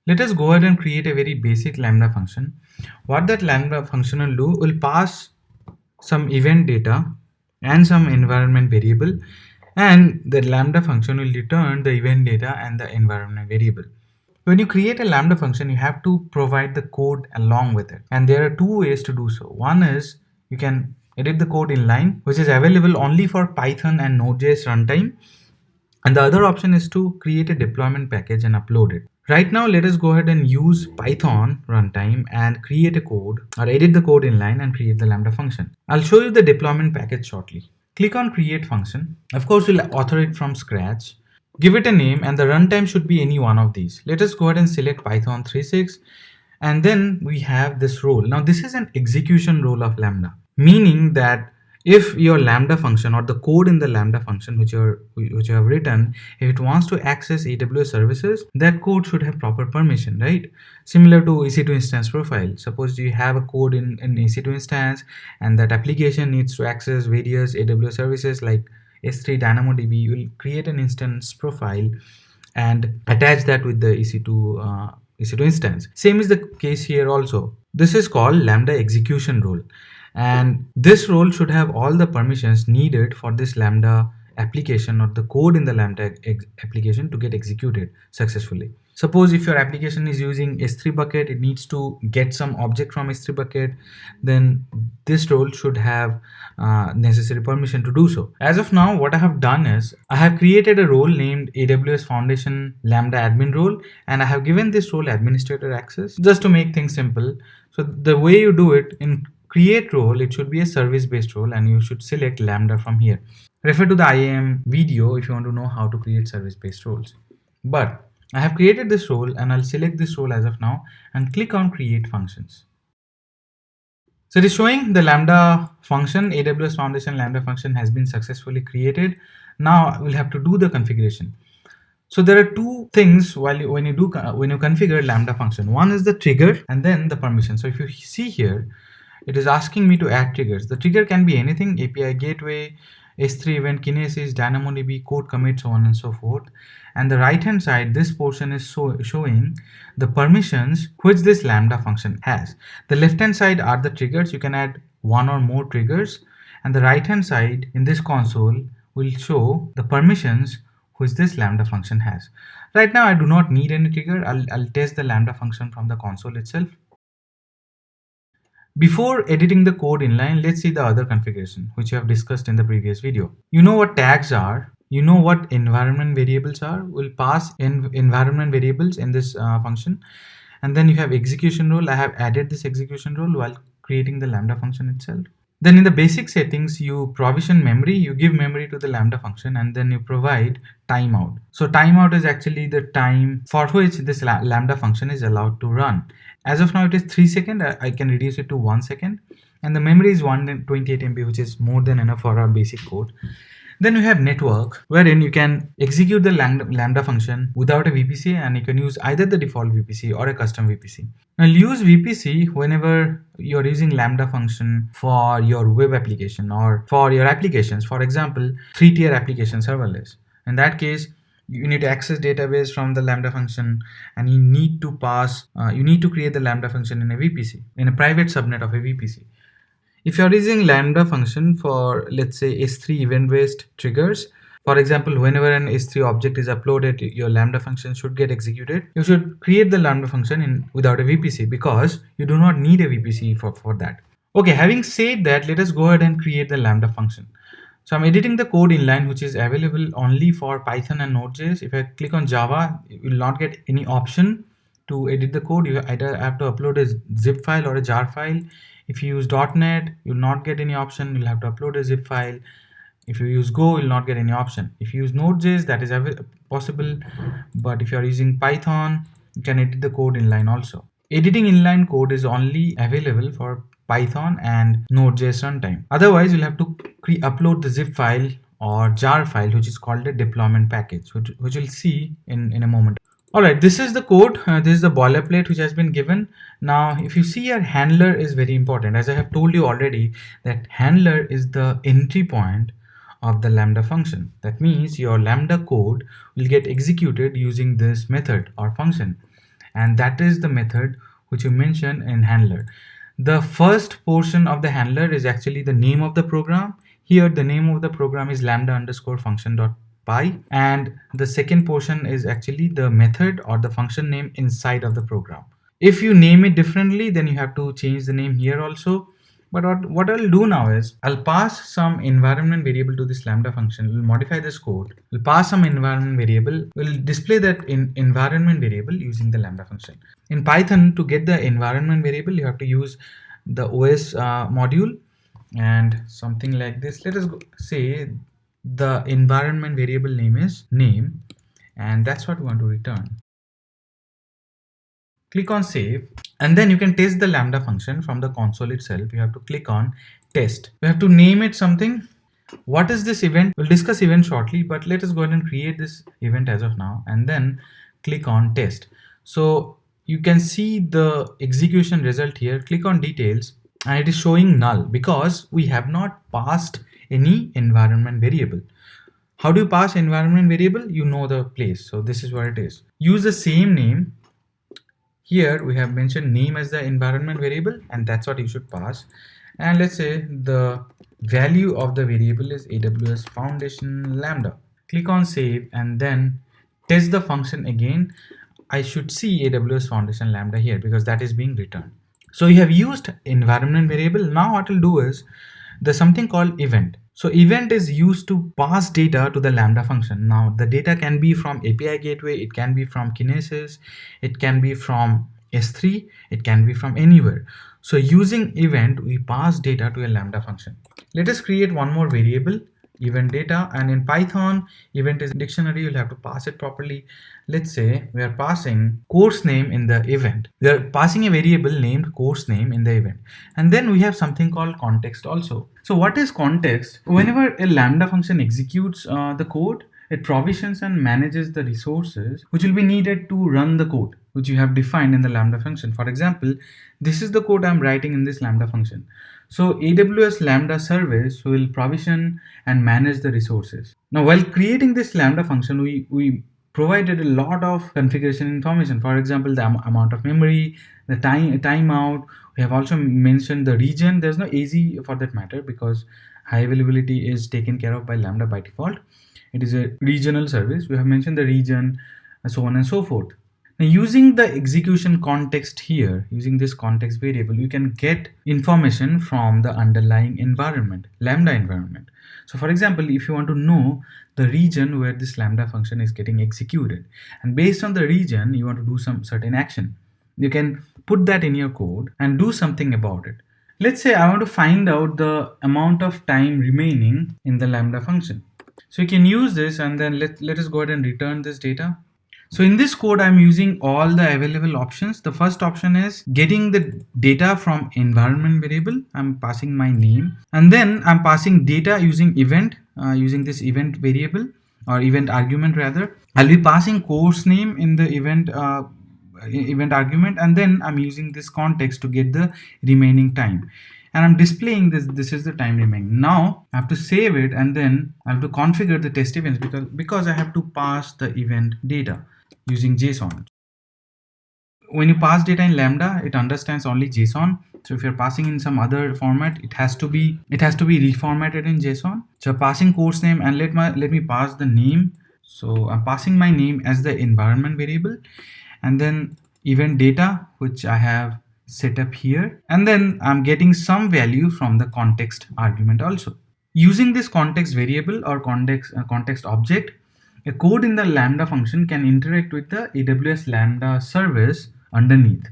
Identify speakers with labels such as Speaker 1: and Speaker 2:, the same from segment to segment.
Speaker 1: Let us go ahead and create a very basic Lambda function. What that Lambda function will do will pass some event data and some environment variable, and the Lambda function will return the event data and the environment variable. When you create a Lambda function, you have to provide the code along with it. And there are two ways to do so. One is you can edit the code inline, which is available only for Python and Node.js runtime. And the other option is to create a deployment package and upload it. Right now, let us go ahead and use Python runtime and create a code or edit the code inline and create the Lambda function. I'll show you the deployment package shortly. Click on create function. Of course, we'll author it from scratch. Give it a name and the runtime should be any one of these. Let us go ahead and select Python 3.6 and then we have this role. Now this is an execution role of Lambda, meaning that if your Lambda function or the code in the Lambda function which you have written, if it wants to access AWS services, that code should have proper permission, right? Similar to EC2 instance profile. Suppose you have a code in EC2 instance and that application needs to access various AWS services like S3 DynamoDB, you will create an instance profile and attach that with the EC2 instance. Same is the case here also. This is called Lambda execution role, and this role should have all the permissions needed for this Lambda application or the code in the Lambda application to get executed successfully. Suppose if your application is using S3 bucket, it needs to get some object from S3 bucket, then this role should have necessary permission to do so. As of now, what I have done is I have created a role named AWS Foundation Lambda admin role, and I have given this role administrator access just to make things simple. So the way you do it in create role, it should be a service based role and you should select Lambda from here. Refer to the IAM video if you want to know how to create service based roles. But I have created this role and I'll select this role as of now and click on create functions. So it is showing the Lambda function, AWS Foundation Lambda function has been successfully created. Now we'll have to do the configuration. So there are two things when you configure Lambda function. One is the trigger and then the permission. So if you see here, it is asking me to add triggers. The trigger can be anything: API gateway, S3 event, Kinesis, DynamoDB, code commit, so on and so forth. And the right hand side, this portion is showing the permissions which this Lambda function has. The left hand side are the triggers. You can add one or more triggers, and the right hand side in this console will show the permissions which this Lambda function has. Right now I do not need any trigger. I'll test the Lambda function from the console itself. Before editing the code inline, let's see the other configuration which we have discussed in the previous video. You know what tags are, you know what environment variables are. We'll pass in environment variables in this function, and then you have execution role. I have added this execution role while creating the Lambda function itself. Then in the basic settings, you provision memory, you give memory to the Lambda function, and then you provide timeout. So timeout is actually the time for which this Lambda function is allowed to run. As of now, it is 3 seconds. I can reduce it to 1 second. And the memory is 128 MB, which is more than enough for our basic code. Then you have network, wherein you can execute the Lambda function without a VPC, and you can use either the default VPC or a custom VPC. Now use VPC whenever you're using Lambda function for your web application or for your applications. For example, 3-tier application serverless. In that case, you need to access database from the Lambda function, and you need to create the Lambda function in a VPC, in a private subnet of a VPC. If you're using Lambda function for, let's say, S3 event-based triggers, for example, whenever an S3 object is uploaded, your Lambda function should get executed. You should create the Lambda function without a VPC, because you do not need a VPC for that. Okay, having said that, let us go ahead and create the Lambda function. So I'm editing the code inline, which is available only for Python and Node.js. If I click on Java, you will not get any option to edit the code. You either have to upload a zip file or a jar file. If you use .NET, you will not get any option. You'll have to upload a zip file. If you use Go, you'll not get any option. If you use Node.js, that is possible. But if you're using Python, you can edit the code inline also. Editing inline code is only available for Python and Node.js runtime. Otherwise, you'll have to upload the zip file or jar file, which is called a deployment package, which we'll see in a moment. Alright, this is the code. This is the boilerplate which has been given. Now, if you see here, handler is very important. As I have told you already, that handler is the entry point of the Lambda function. That means your Lambda code will get executed using this method or function. and that is the method which you mention in handler. The first portion of the handler is actually the name of the program. Here the name of the program is lambda underscore function dot py, and the second portion is actually the method or the function name inside of the program. If you name it differently, then you have to change the name here also. But what I'll do now is I'll pass some environment variable to this lambda function. We'll modify this code. We'll pass some environment variable. We'll display that in environment variable using the lambda function. In Python, to get the environment variable, you have to use the OS module and something like this. Let us say the environment variable name is name, and that's what we want to return. Click on save, and then you can test the lambda function from the console itself. You have to click on test. You have to name it something. What is this event? We'll discuss event shortly, but let us go ahead and create this event as of now, and then click on test. So you can see the execution result here. Click on details, and it is showing null because we have not passed any environment variable. How do you pass environment variable? You know the place. So this is where it is. Use the same name. Here we have mentioned name as the environment variable, and that's what you should pass. And let's say the value of the variable is AWS Foundation Lambda. Click on save and then test the function again. I should see AWS Foundation Lambda here because that is being returned. So you have used environment variable. Now what we'll do is there's something called event. So event is used to pass data to the lambda function. Now the data can be from API gateway, it can be from Kinesis, it can be from S3, it can be from anywhere. So using event, we pass data to a lambda function. Let us create one more variable, event data, and in Python, event is a dictionary. You'll have to pass it properly. Let's say we are passing course name in the event. We are passing a variable named course name in the event. And then we have something called context also. So what is context? Whenever a lambda function executes the code, it provisions and manages the resources which will be needed to run the code which you have defined in the lambda function. For example, this is the code I'm writing in this lambda function. So AWS Lambda service will provision and manage the resources. Now, while creating this lambda function, we provided a lot of configuration information. For example, the amount of memory, the timeout. We have also mentioned the region. There's no AZ for that matter because high availability is taken care of by Lambda by default. It is a regional service. We have mentioned the region, and so on and so forth. Now, using the execution context here, using this context variable, you can get information from the underlying environment, Lambda environment. So for example, if you want to know the region where this Lambda function is getting executed, and based on the region, you want to do some certain action, you can put that in your code and do something about it. Let's say I want to find out the amount of time remaining in the Lambda function. So you can use this, and then let us go ahead and return this data. So in this code, I'm using all the available options. The first option is getting the data from environment variable. I'm passing my name, and then I'm passing data using event, using this event variable or event argument rather. I'll be passing course name in the event argument, and then I'm using this context to get the remaining time. And I'm displaying this is the time remaining. Now I have to save it, and then I have to configure the test events because I have to pass the event data using JSON. When you pass data in Lambda, it understands only JSON. So if you're passing in some other format, it has to be reformatted in JSON. So passing course name, and let me pass the name. So I'm passing my name as the environment variable, and then event data, which I have set up here, and then I'm getting some value from the context argument also. Using this context variable or context object, a code in the Lambda function can interact with the AWS Lambda service underneath,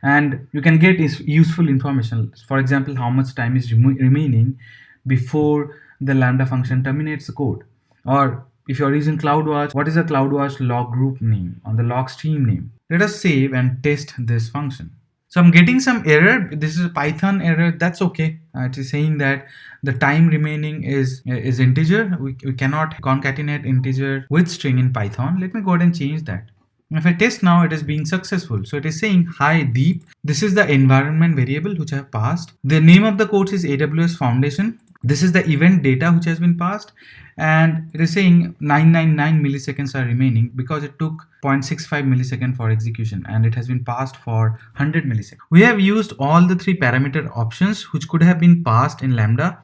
Speaker 1: and you can get useful information. For example, how much time is remaining before the Lambda function terminates the code, or if you're using CloudWatch, what is the CloudWatch log group name or the log stream name? Let us save and test this function. So I'm getting some error. This is a Python error. That's okay. It is saying that the time remaining is integer. We cannot concatenate integer with string in Python. Let me go ahead and change that. If I test now, it is being successful. So it is saying, hi Deep, this is the environment variable which I have passed. The name of the course is AWS Foundation. This is the event data which has been passed, and it is saying 999 milliseconds are remaining because it took 0.65 millisecond for execution and it has been passed for 100 milliseconds. We have used all the three parameter options which could have been passed in Lambda: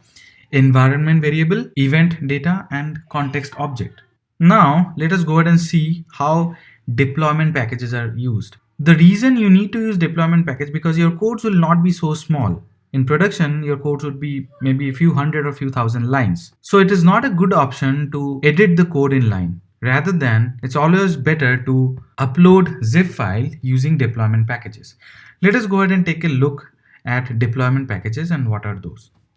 Speaker 1: environment variable, event data, and context object. Now let us go ahead and see how deployment packages are used. The reason you need to use deployment package because your codes will not be so small. In production, your codes would be maybe a few hundred or few thousand lines. So it is not a good option to edit the code in line. Rather than, it's always better to upload zip file using deployment packages. Let us go ahead and take a look at deployment packages and what are those.